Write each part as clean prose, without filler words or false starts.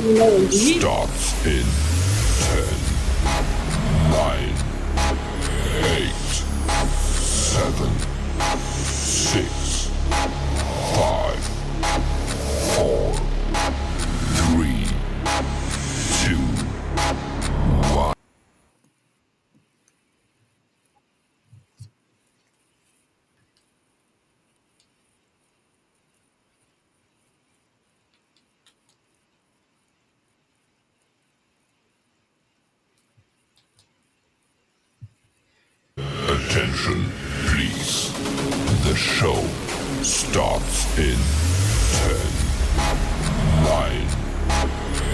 you know when we Starts in 10, 9, 8, 7, 6, 5, 4, 3, 2, 1. Attention, please. The show starts in 10, 9,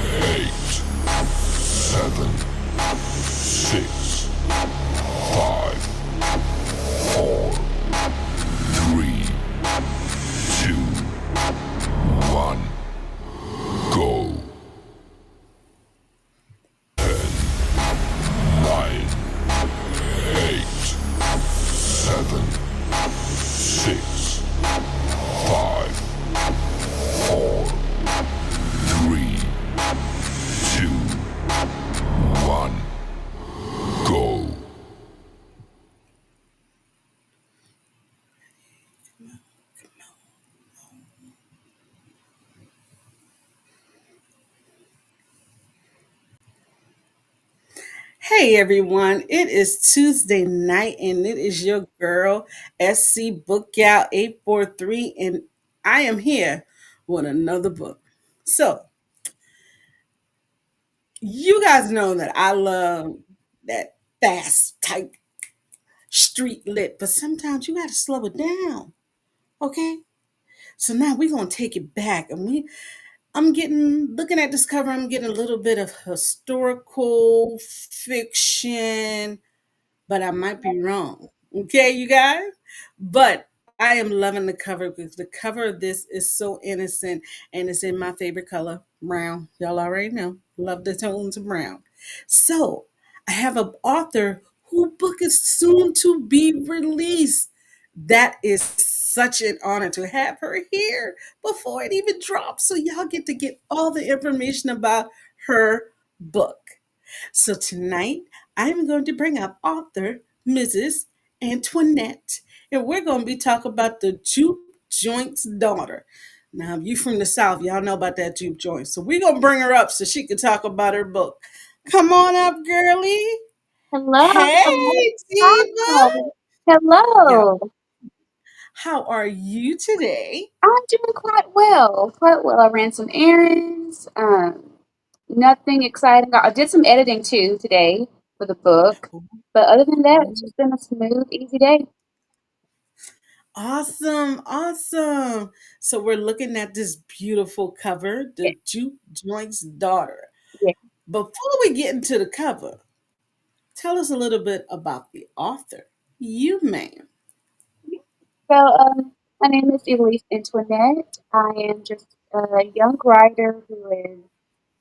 8, 7, 6, 5, 4, 3, 2, 1. Go. 9, 8, 7, 6, 5, 4, 3, 2, 1. Go. Hey everyone, it is Tuesday night and it is your girl SC Bookgal 843 and I am here with another book. So, you guys know that I love that fast type street lit, but sometimes you got to slow it down, okay? So now we're going to take it back and I'm getting looking at this cover, I'm getting a little bit of historical fiction, but I might be wrong. Okay, you guys? But I am loving the cover because the cover of this is so innocent and it's in my favorite color, brown. Y'all already know. Love the tones of brown. So I have an author whose book is soon to be released. That is such an honor to have her here before it even drops. So y'all get all the information about her book. So tonight, I'm going to bring up author Mrs. Antoinette, and we're going to be talking about the juke joint's daughter. Now, if you from the South, y'all know about that juke joint. So we're going to bring her up so she can talk about her book. Come on up, girlie. Hello. Hey, Diva. Hi. Yeah, Hello. how are you today? I'm doing quite well. Quite well. I ran some errands. Nothing exciting. I did some editing too today for the book. But other than that, it's just been a smooth, easy day. Awesome, awesome. So we're looking at this beautiful cover, Yeah. the juke joint's daughter. Yeah. Before we get into the cover, tell us a little bit about the author. You, ma'am. So, my name is Elise Antoinette. I am just a young writer who is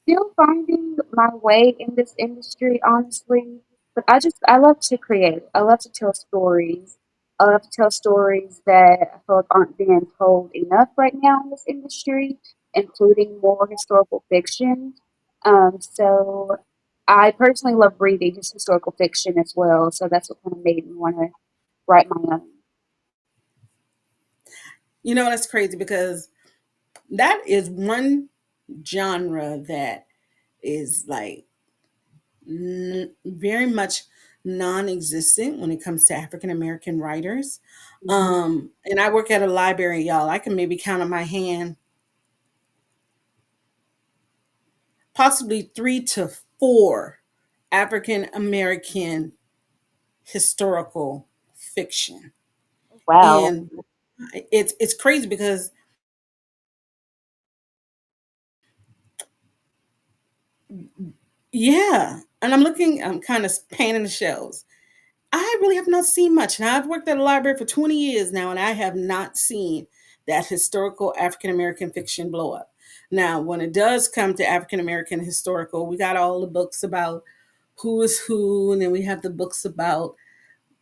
still finding my way in this industry, honestly. But I love to create. I love to tell stories. I love to tell stories that I feel like aren't being told enough right now in this industry, including more historical fiction. So I personally love reading just historical fiction as well. So that's what kind of made me want to write my own. You know, that's crazy because that is one genre that is like very much non-existent when it comes to African American writers. Mhm. And I work at a library, y'all. I can maybe count on my hand possibly three to four African American historical fiction. Wow. And it's crazy because yeah, and I'm kind of painting the shells. I really have not seen much. Now I've worked at a library for 20 years now, and I have not seen that historical African American fiction blow up. Now, when it does come to African American historical, we got all the books about who is who, and then we have the books about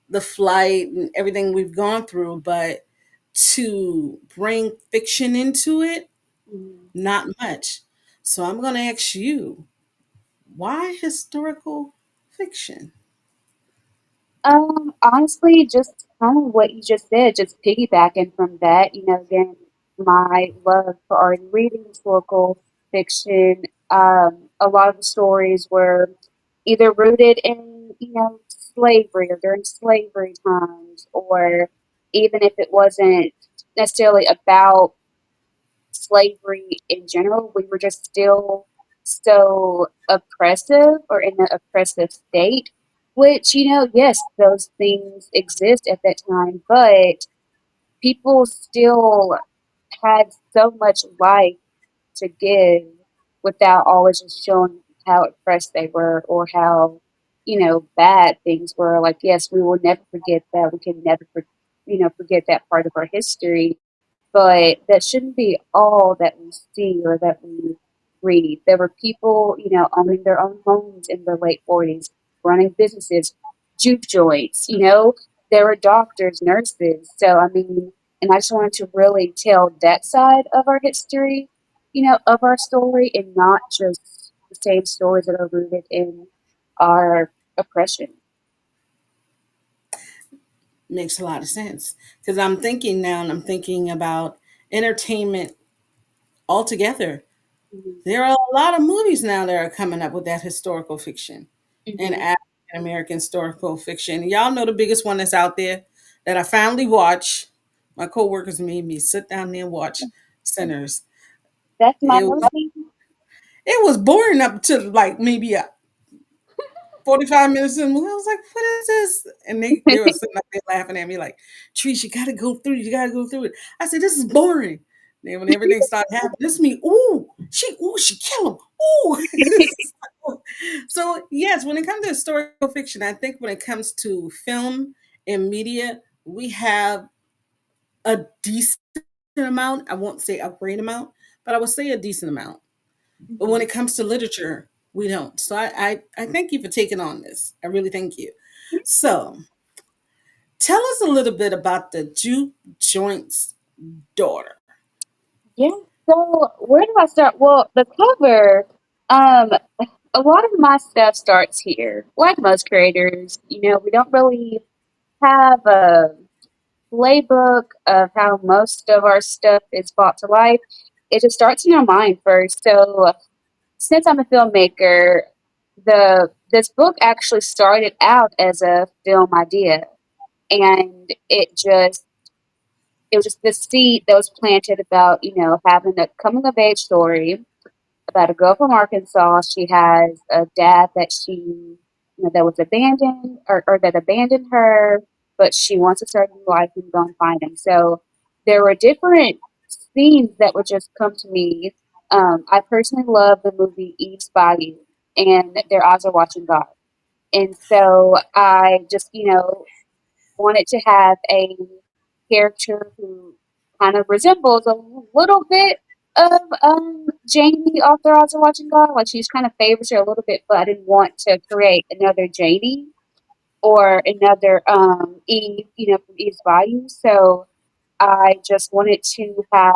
the flight and everything we've gone through. But to bring fiction into it, Mhm. not much. So I'm going to ask you, why historical fiction? Honestly, just kind of what you just said, just piggybacking from that, again, my love for already reading historical fiction, a lot of the stories were either rooted in, slavery or during slavery times, or even if it wasn't necessarily about slavery in general, we were just still so oppressive or in an oppressive state. Which, yes, those things exist at that time, but people still had so much life to give without always just showing how oppressed they were or how, bad things were. Like, yes, we will never forget that. We can never, forget that part of our history, but that shouldn't be all that we see or that we read. There were people, owning their own homes in their late 40s, running businesses, juke joints, there were doctors, nurses. So, I mean, and I just wanted to really tell that side of our history, of our story, and not just the same stories that are rooted in our oppression. Makes a lot of sense. Because I'm thinking now and I'm thinking about entertainment altogether. Hmm. There are a lot of movies now that are coming up with that historical fiction and Hmm. African American historical fiction. Y'all know the biggest one that's out there that I finally watched. My coworkers made me sit down there and watch Sinners. That's my It was movie. it was boring up to like maybe a 45 minutes in the movie. I was like, what is this? And they were sitting up there laughing at me like, Trees, you gotta go through it. You gotta go through it. I said, this is boring. Then when everything started happening, this is me, she kill him. Ooh. So yes, when it comes to historical fiction, I think when it comes to film and media, we have a decent amount. I won't say a great amount, but I would say a decent amount. But when Mhm. it comes to literature, we don't. So I thank you for taking on this. I really thank you. So tell us a little bit about the juke joint's daughter. Yeah. So where do I start? Well, the cover, um, a lot of my stuff starts here. Like most creators, we don't really have a playbook of how most of our stuff is brought to life. It just starts in our mind first. So since I'm a filmmaker, the this book actually started out as a film idea, and it was just this seed that was planted about, having a coming of age story about a girl from Arkansas. She has a dad that that was abandoned or that abandoned her, but she wants to start a new life and go and find him. So there were different scenes that would just come to me. I personally love the movie Eve's Bayou, and Their Eyes Are Watching God. And so I just, wanted to have a character who kind of resembles a little bit of Jamie off Their Eyes Are Watching God. Like she's kind of favors her a little bit, but I didn't want to create another Jamie or another Eve, from Eve's Bayou. So I just wanted to have,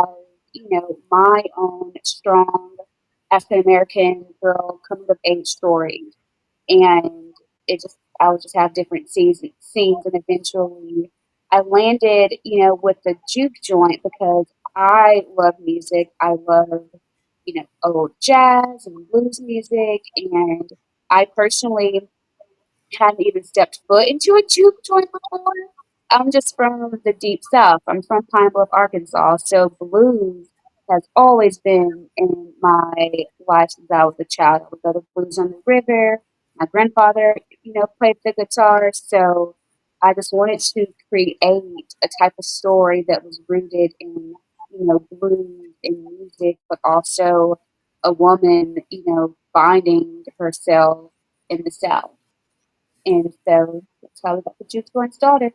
my own strong African American girl coming of age story, and I would just have different scenes, and eventually I landed, with the juke joint because I love music. I love, old jazz and blues music, and I personally hadn't even stepped foot into a juke joint before. I'm just from the deep south. I'm from Pine Bluff, Arkansas. So blues has always been in my life since I was a child. I would go to blues on the river. My grandfather, played the guitar. So I just wanted to create a type of story that was rooted in, blues and music, but also a woman, finding herself in the South. And so that's how we got the juke joint started.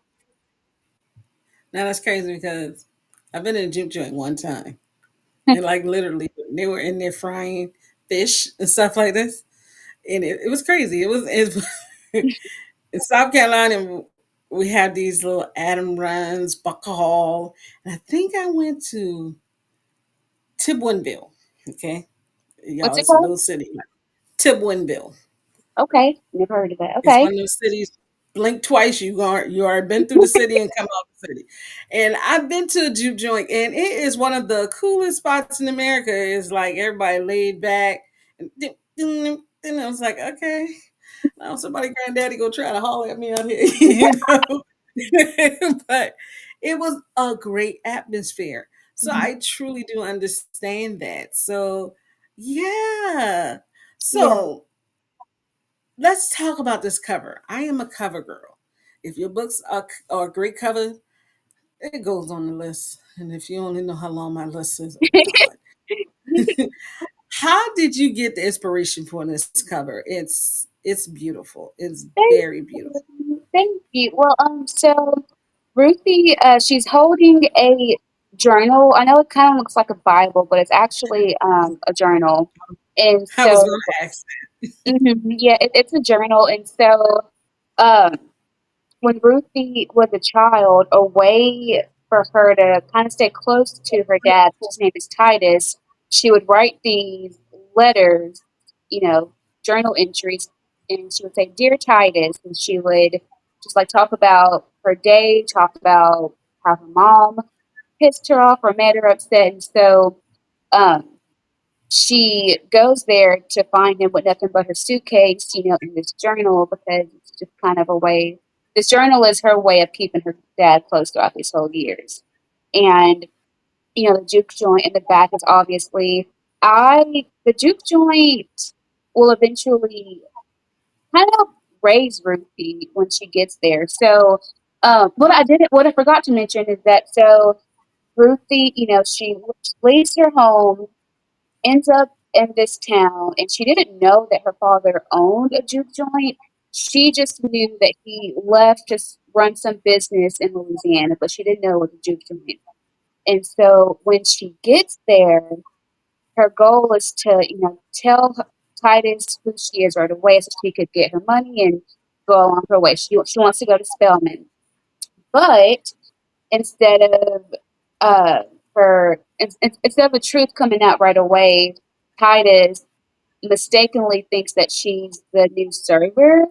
Now that's crazy because I've been in a juke joint one time. And like literally they were in there frying fish and stuff like this. And it was crazy. In South Carolina, we had these little Adam runs, Buckall, and I think I went to Tidwinville. Okay, What's Y'all, it it's a called? little city, like Tibwinville. Okay, never heard of that. It's Okay. one of those cities. Blink twice, you already been through the city and come out the city. And I've been to a juke joint, and it is one of the coolest spots in America. It's like everybody laid back, and then I was like, okay, now somebody granddaddy go try to holler at me out here, but it was a great atmosphere. So Mhm. I truly do understand that. So yeah. Yeah. So let's talk about this cover. I am a cover girl. If your books are a great cover, it goes on the list. And if you only know how long my list is, oh God. How did you get the inspiration for this cover? It's beautiful. It's Thank very beautiful. you. Thank you. Well, so Ruthie, she's holding a journal. I know it kind of looks like a Bible, but it's actually a journal. And I was going so, to ask. yeah, it's a journal. And so, um, when Ruthie was a child, a way for her to kind of stay close to her dad, whose name is Titus, she would write these letters, journal entries, and she would say, "Dear Titus," and she would just like talk about her day, talk about how her mom pissed her off or made her upset. And so, um, she goes there to find him with nothing but her suitcase, in this journal because it's just kind of a way. This journal is her way of keeping her dad close throughout these whole years. And, the juke joint in the back is obviously, the juke joint will eventually kind of raise Ruthie when she gets there. So, what I forgot to mention is that so Ruthie, she leaves her home, ends up in this town, and she didn't know that her father owned a juke joint. She just knew that he left to run some business in Louisiana, but she didn't know it was a juke joint. And so when she gets there, her goal is to, tell Titus who she is right away so she could get her money and go on her way. She wants to go to Spelman. But instead of uh, instead of the truth coming out right away, Titus mistakenly thinks that she's the new server.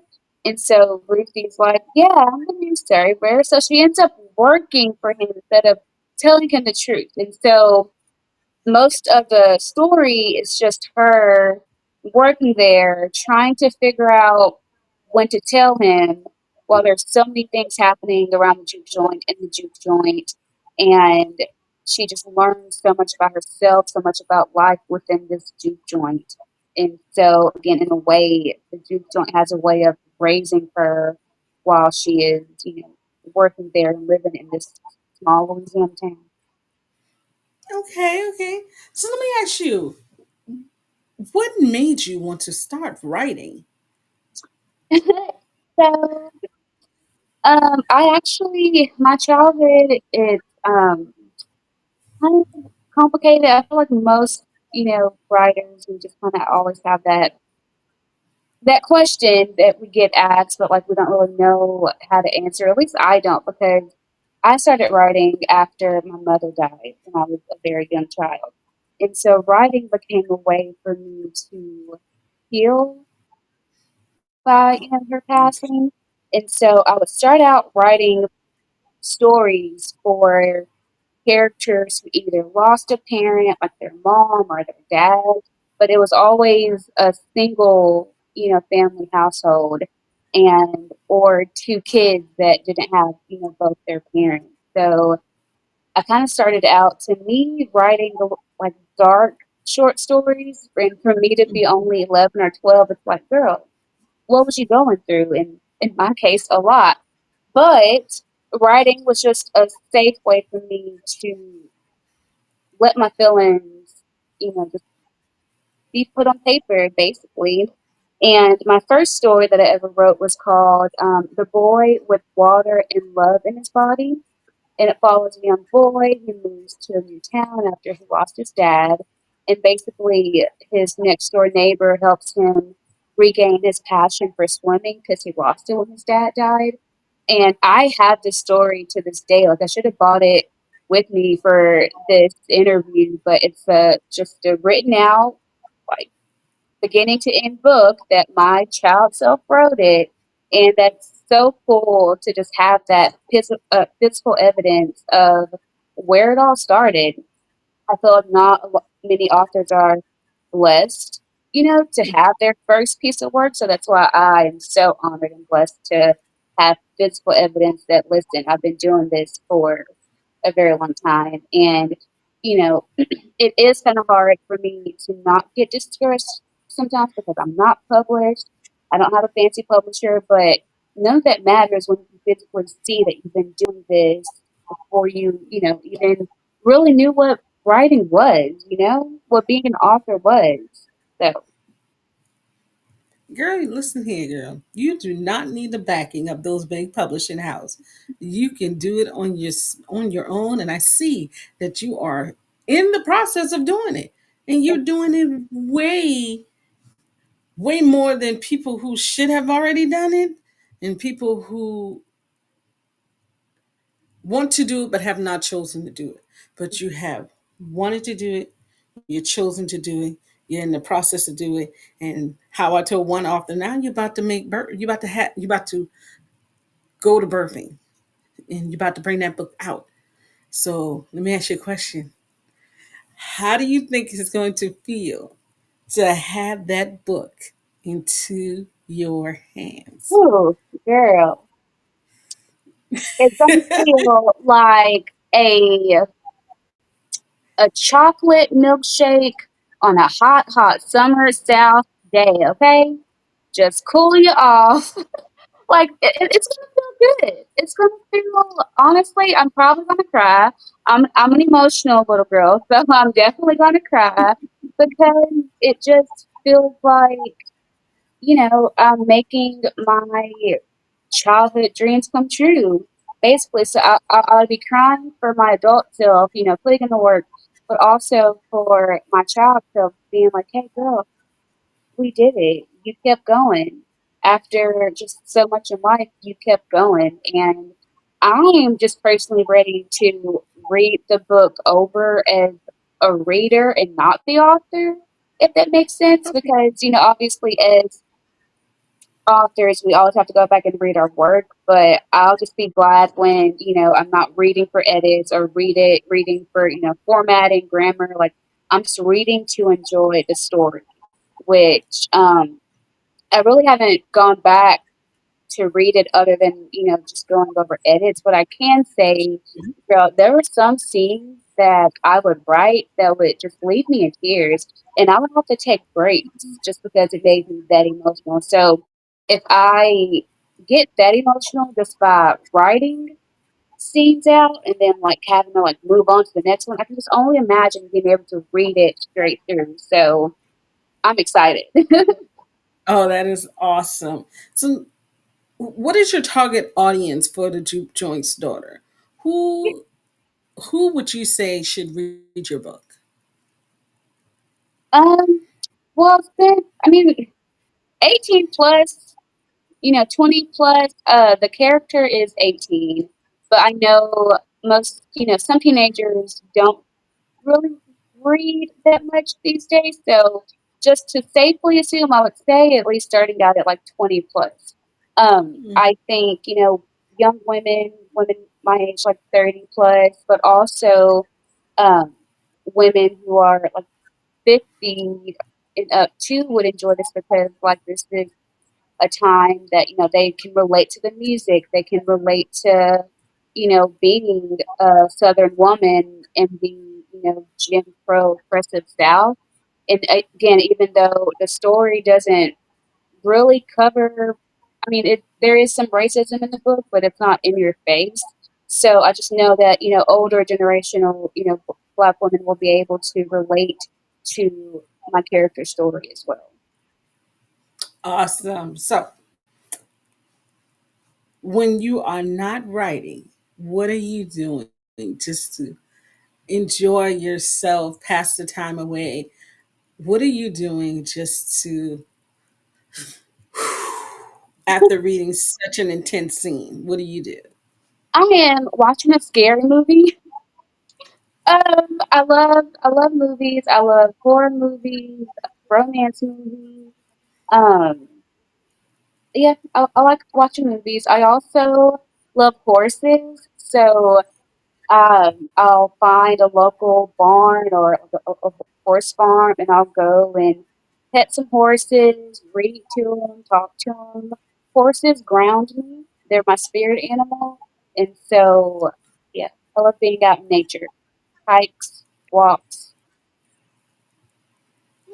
And so Ruthie's like, "Yeah, I'm the new server." So she ends up working for him instead of telling him the truth. And so most of the story is just her working there, trying to figure out when to tell him while there's so many things happening around the juke joint in the juke joint. And she just learns so much about herself, so much about life within this juke joint. And so, again, in a way, the juke joint has a way of raising her while she is, working there and living in this small Louisiana town. Okay, okay. So let me ask you, what made you want to start writing? So, I actually, my childhood is kind of complicated. I feel like most, writers, we just kind of always have that question that we get asked, but like we don't really know how to answer. At least I don't, because I started writing after my mother died when I was a very young child, and so writing became a way for me to heal by her passing. And so I would start out writing stories for characters who either lost a parent, like their mom or their dad, but it was always a single, family household, and or two kids that didn't have, both their parents. So I kind of started out to me writing like dark short stories, and for me to be only 11 or 12, it's like, girl, what was you going through? And in my case, a lot. But writing was just a safe way for me to let my feelings, just be put on paper, basically. And my first story that I ever wrote was called The Boy with Water and Love in His Body. And it follows a young boy who moves to a new town after he lost his dad. And basically, his next door neighbor helps him regain his passion for swimming because he lost it when his dad died. And I have this story to this day. Like, I should have bought it with me for this interview, but it's just written out. like beginning to end book that my child self wrote it. And that's so cool to just have that physical evidence of where it all started. I feel like not many authors are blessed, to have their first piece of work. So that's why I am so honored and blessed to have physical evidence that, listen, I've been doing this for a very long time. And, it is kind of hard for me to not get discouraged sometimes because I'm not published. I don't have a fancy publisher, but none of that matters when you physically see that you've been doing this before you even really knew what writing was, what being an author was. So, Girl, listen here, girl. You do not need the backing of those big publishing house. You can do it on your own, and I see that you are in the process of doing it, and you're doing it way more than people who should have already done it, and people who want to do it but have not chosen to do it. But you have wanted to do it, you're chosen to do it, you're in the process of doing it. And how I told one author, now you're about to you're about to go to birthing, and you're about to bring that book out. So let me ask you a question. How do you think it's going to feel to have that book into your hands? ooh, girl, it's gonna feel like a chocolate milkshake on a hot, hot summer South day. Okay, just cool you off. Like it's gonna feel good. It's gonna feel honestly. I'm probably gonna cry. I'm an emotional little girl, so I'm definitely gonna cry because it just feels like I'm making my childhood dreams come true. Basically, so I'll be crying for my adult self, putting in the work, but also for my child self, being like, "Hey, girl, we did it. You kept going. After just so much in life, you kept going." And I am just personally ready to read the book over as a reader and not the author, if that makes sense. Because, obviously, as authors, we always have to go back and read our work, but I'll just be glad when, I'm not reading for edits or reading for, formatting, grammar. Like, I'm just reading to enjoy the story, which I really haven't gone back to read it other than, just going over edits. But I can say, girl, there were some scenes that I would write that would just leave me in tears. And I would have to take breaks just because it made me that emotional. So if I get that emotional just by writing scenes out and then like having to like move on to the next one, I can just only imagine being able to read it straight through. So I'm excited. Oh, that is awesome. So, what is your target audience for the Juke Joint's daughter? Who who would you say should read your book? um, well, then, I mean, 18 plus, 20 plus, the character is 18, but I know most, some teenagers don't really read that much these days. So just to safely assume, I would say at least starting out at like 20 plus. I think, young women my age, like 30 plus, but also um, women who are like 50 and up too would enjoy this because like this is a time that they can relate to the music, they can relate to being a Southern woman in the Jim Crow oppressive South. And again, even though the story doesn't really cover, I mean, there is some racism in the book, but it's not in your face. So I just know that older generational Black women will be able to relate to my character story as well. Awesome. So, when you are not writing, what are you doing just to enjoy yourself, pass the time away? What are you doing just to, after reading such an intense scene, what do you do? I am watching a scary movie. I love movies. I love horror movies. romance movie. Um, yeah, I like watching movies. I also love horses, so I'll find a local barn or a horse farm, and I'll go and pet some horses, read to them, talk to them. Horses ground me; they're my spirit animal, and so yeah, I love being out in nature, hikes, walks.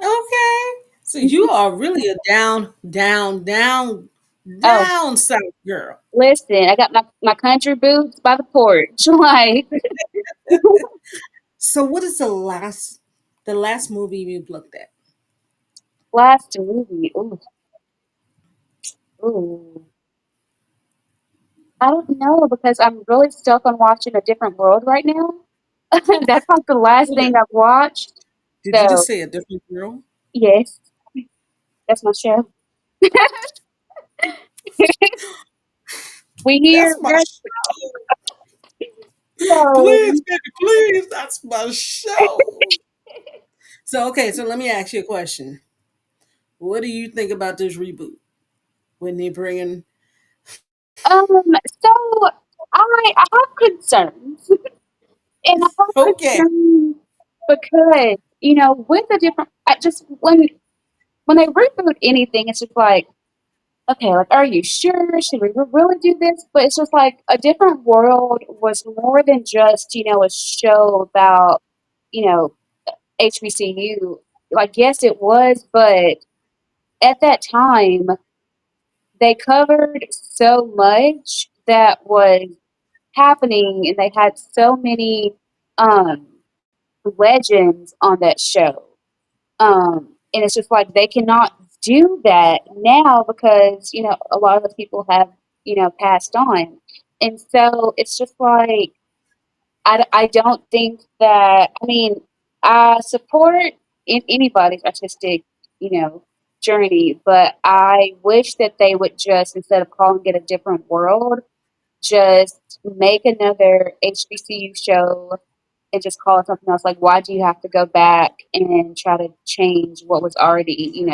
Okay. So you are really a Oh, down south girl. listen, I got my country boots by the porch, like So what is the last movie you've looked at? last movie. Ooh, ooh. I don't know because I'm really stuck on watching A Different World right now. That's like the last Hold thing it. I've watched. Did you So just say a different girl? yes, that's my show. We here. That's my That's so. please, baby, please. That's my show. So okay, so let me ask you a question. What do you think about this reboot when they bring in? Um. So I have concerns, and I have Okay, concerns because with a different. I just when they reboot anything, it's just like, okay, like, are you sure? Should we really do this? But it's just like A Different World was more than just, a show about, you know, HBCU. Like, yes, it was, but at that time, they covered so much that was happening, and they had so many um, legends on that show. And it's just like they cannot do that now because, a lot of the people have, passed on. And so it's just like, I don't think that, I mean, I support anybody's artistic, you know, journey, but I wish that they would just, instead of calling it A Different World, just make another HBCU show and just call it something else. Like, why do you have to go back and try to change what was already,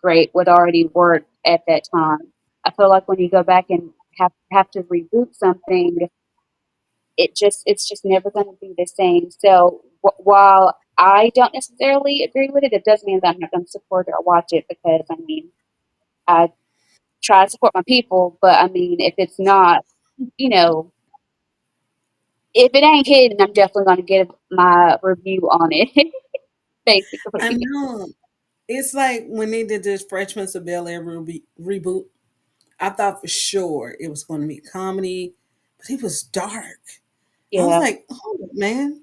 great, what already worked at that time? I feel like when you go back and have to reboot something, it's just never going to be the same. So while I don't necessarily agree with it, it doesn't mean that I'm not going to support it or watch it because I mean I try to support my people, but I mean if it's not, you know, if it ain't hidden, I'm definitely going to give my review on it, I basically. know. It's like when they did this Freshman of Bel Air reboot. I thought for sure it was going to be comedy, but it was dark. I was Yeah, like, hold up, man.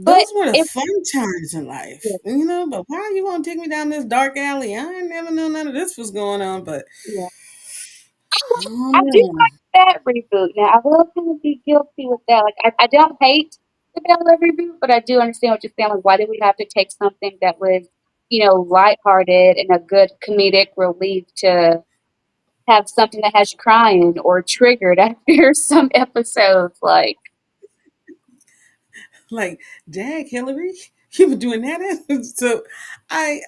but Those were the if fun times in life, yeah, But why are you gonna take me down this dark alley? I ain't never knew none of this was going on, but yeah. I do oh, like that reboot. Now, I will kind of be guilty with that. Like, I don't hate the Bella reboot, but I do understand what you're saying. Like, why did we have to take something that was, lighthearted and a good comedic relief to have something that has you crying or triggered after some episodes? Like, like, dag, Hillary, you were doing that. So, I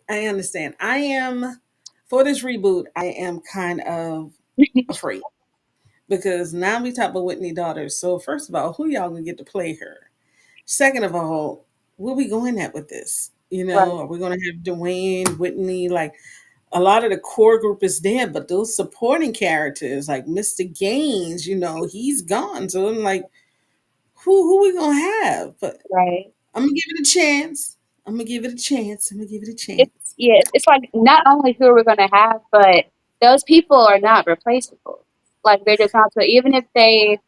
understand. I am for this reboot. I am kind of afraid because now we talk about Whitney daughters. So first of all, who y'all gonna get to play her? Second of all, where we going at with this? right, Are we gonna have Dwayne, Whitney, like a lot of the core group is there, but those supporting characters like Mr. Gaines, he's gone. So I'm like, who we gonna have? But right. I'm gonna give it a chance. I'm gonna give it a chance. I'm gonna give it a It's chance. yeah, it's like not only who we're gonna have, but those people are not replaceable. Like they're just not. So even if they,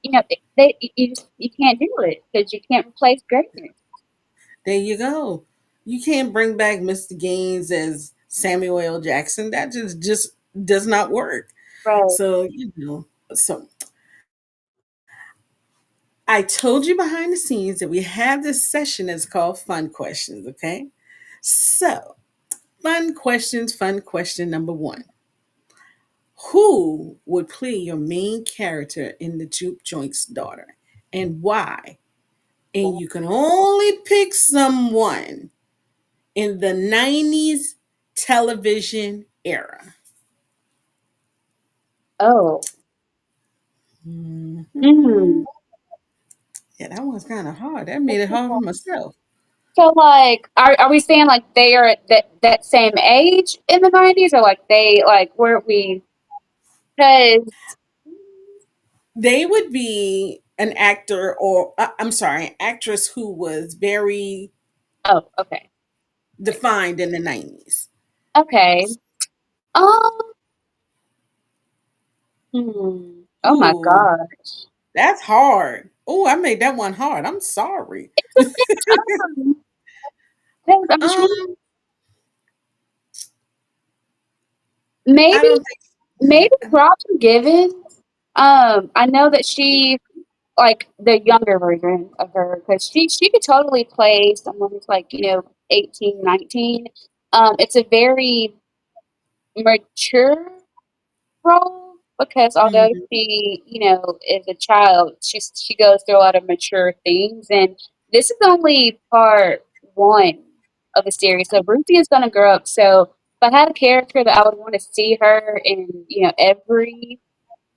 you can't do it because you can't replace greatness. There you go. You can't bring back Mr. Gaines as Samuel L. Jackson. That just does not work. Right. So so I told you behind the scenes that we have this session that's called Fun Questions. Okay, so fun question number one. Who would play your main character in the Juke Joints daughter and why? And you can only pick someone. in the 90s television era? Oh. Mhm. Mm. Yeah, that one's kind of hard. That made it hard for myself. So, like, are we saying like they are at that same age in the 90s, or like they like were we? Because They would be an actor, or I'm sorry, an actress who was very oh, okay, defined in the 90s. okay. Um. Oh my Ooh, God. that's hard. Oh, I made that one hard. I'm sorry. It's okay. 'Cause I'm trying. Um, I Maybe, don't think. maybe props are given. I know that she like the younger version of her because she could totally play someone who's like 18, 19. It's a very mature role because although Mhm. she is a child, she goes through a lot of mature things, and this is only part one of the series. So Ruthie is going to grow up. So if I had a character that I would want to see her in, every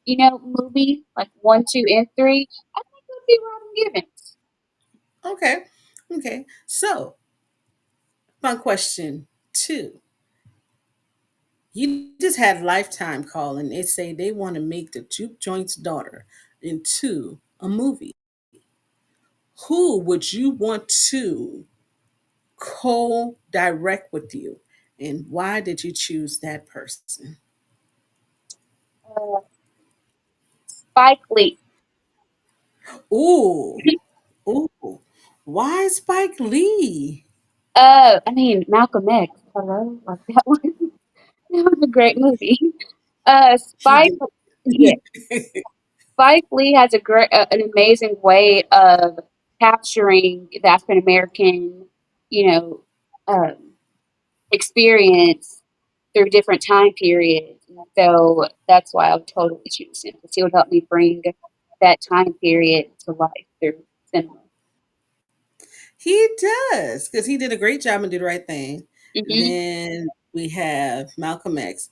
movie like one, two, and three, I think it would be Robin Givens. Okay. Okay. So, fun question two. You just had Lifetime call and they say they want to make the Juke Joint's daughter into a movie. Who would you want to co direct with you? And why did you choose that person? Uh, Spike Lee. Ooh, ooh. Why Spike Lee? I mean Malcolm X. Hello, like that one. That was a great movie. He Spike, yeah, did. Spike Lee has an amazing way of capturing the African American, you know, um, experience through different time periods. And so that's why I would totally choose him because he would help me bring that time period to life through cinema. He does, because he did a great job and did the right thing. Hmm. Then we have Malcolm X.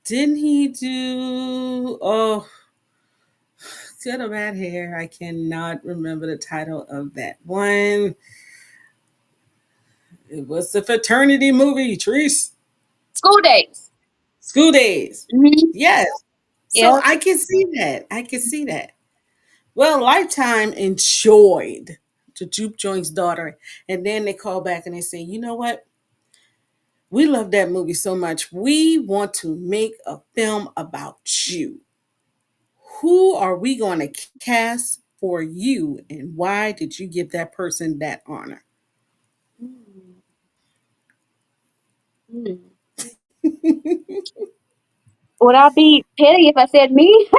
Didn't he do good or bad hair? I cannot remember the title of that one. It was the fraternity movie, Treese. School days. School Days. Hmm. Yes. So Yep. I can see that. I can see that. Well, Lifetime enjoyed the Juke Joint's daughter. And then they call back and they say, you know what? We love that movie so much. We want to make a film about you. Who are we going to cast for you? And why did you give that person that honor? Mm. Mm. Would I be petty if I said me?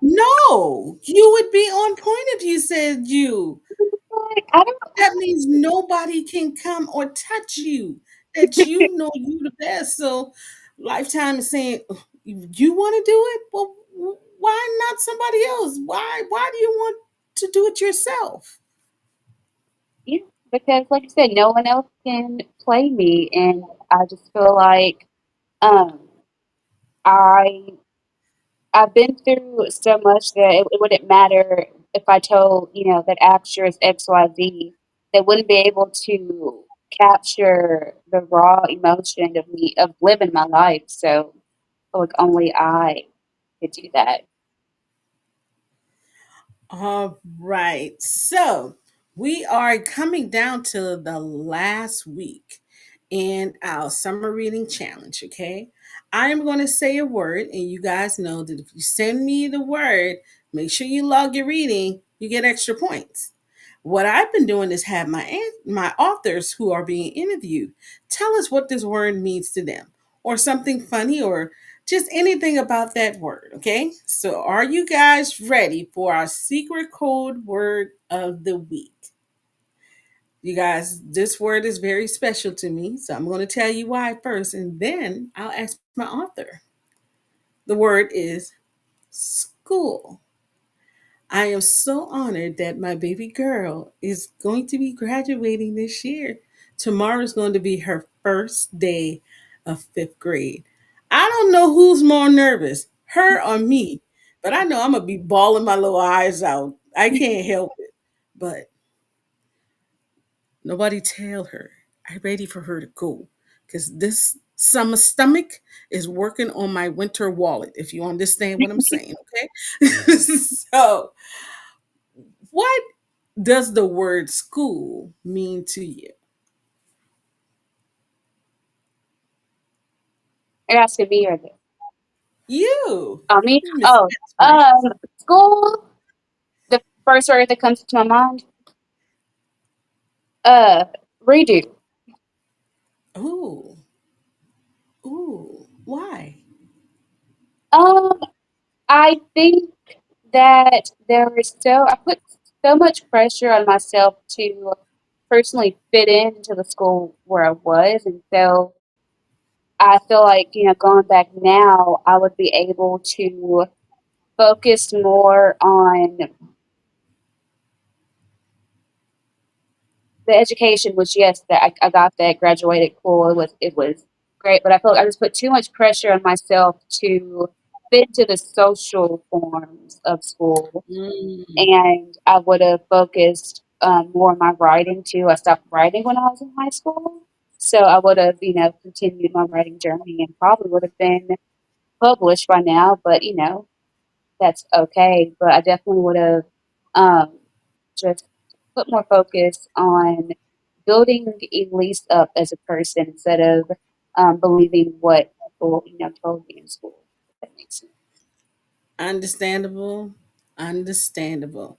No, you would be on point if you said you. Like, I don't. That means nobody can come or touch you. That you know you the best. So Lifetime is saying, you want to do it? Well, why not somebody else? Why do you want to do it yourself? Yeah, because like I said, no one else can play me, and I just feel like um, I I've been through so much that it wouldn't matter if I told that actress XYZ. They wouldn't be able to capture the raw emotion of me of living my life. So like only I could do that. All right. So we are coming down to the last week in our summer reading challenge. Okay. I am going to say a word, and you guys know that if you send me the word, make sure you log your reading, you get extra points. What I've been doing is have my authors who are being interviewed tell us what this word means to them, or something funny, or just anything about that word. Okay, so are you guys ready for our secret code word of the week? You guys, this word is very special to me, so I'm going to tell you why first, and then I'll ask my author. The word is school. I am so honored that my baby girl is going to be graduating this year. Tomorrow is going to be her first day of fifth grade. I don't know who's more nervous, her or me, but I know I'm going to be bawling my little eyes out. I can't help it. But nobody tell her. I'm ready for her to go because this summer stomach is working on my winter wallet, if you understand what I'm saying, okay? So, what does the word school mean to you? You're asking me or this? You, Me? you're Miss Oh, Inspiration. school. The first word that comes to my mind. Uh, redo. Ooh, ooh, why? Um, I think that there is I put so much pressure on myself to personally fit into the school where I was, and so I feel like, going back now, I would be able to focus more on the education, which yes, that I got that, graduated cool. It was great, but I feel like I just put too much pressure on myself to fit into the social forms of school, Mm, and I would have focused more on my writing too. I stopped writing when I was in high school, so I would have, continued my writing journey and probably would have been published by now. But that's okay. But I definitely would have um, just put more focus on building Elise up as a person instead of believing what people, told me in school. If that makes sense. understandable, understandable.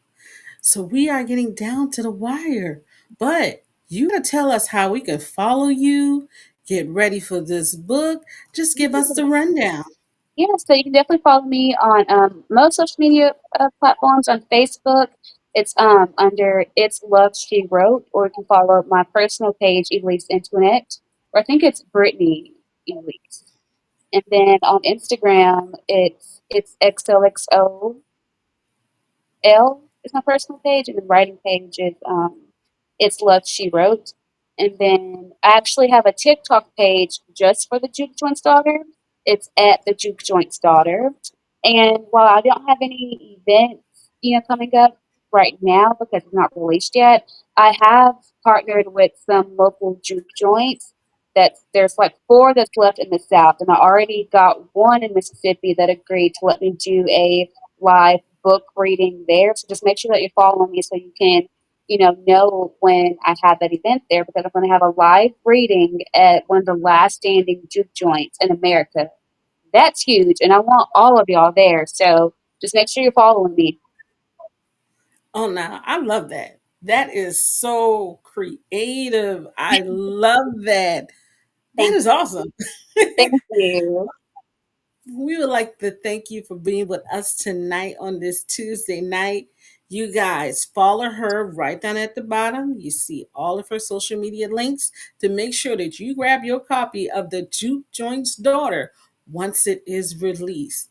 So we are getting down to the wire, but you gotta tell us how we can follow you, get ready for this book. Just give us the rundown. Yeah, so you can definitely follow me on most social media platforms. On Facebook, it's under It's Love She Wrote, or you can follow my personal page, Elise Antoinette, or I think it's Brittany Elise. And then on Instagram, it's XOXO L is my personal page, and the writing page is It's Love She Wrote. And then I actually have a TikTok page just for the Juke Joint's Daughter. It's at the Juke Joint's Daughter. And while I don't have any events, coming up right now because it's not released yet, I have partnered with some local juke joints. That there's like four that's left in the South, and I already got one in Mississippi that agreed to let me do a live book reading there. So just make sure that you're following me so you can, know when I have that event there, because I'm going to have a live reading at one of the last standing juke joints in America. That's huge, and I want all of y'all there. So just make sure you're following me. Oh, now I love that. That is so creative. I love that. That Thank is awesome. thank you. We would like to thank you for being with us tonight on this Tuesday night. You guys follow her right down at the bottom. You see all of her social media links to make sure that you grab your copy of The Juke Joint's Daughter once it is released.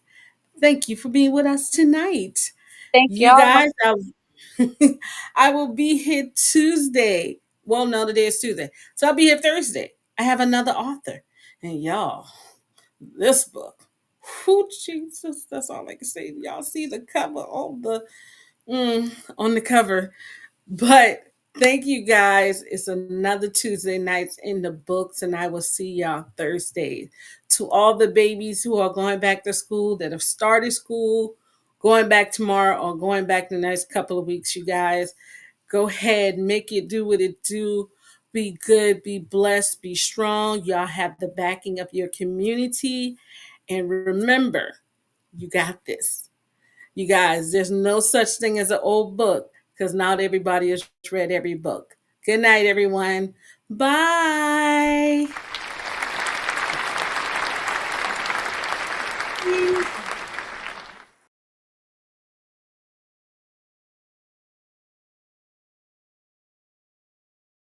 Thank you for being with us tonight. Thank You y'all. guys, I will be here Tuesday. Well, no, today is Tuesday. So I'll be here Thursday. I have another author. And y'all, this book. Who Jesus, that's all I can say. Y'all see the cover on the cover. But thank you guys. It's another Tuesday nights in the books, and I will see y'all Thursdays. To all the babies who are going back to school, that have started school, going back tomorrow, or going back the next couple of weeks, you guys, go ahead, make it do what it do. Be good, be blessed, be strong. Y'all have the backing of your community. And remember, you got this. You guys, there's no such thing as an old book because not everybody has read every book. Good night, everyone. Bye.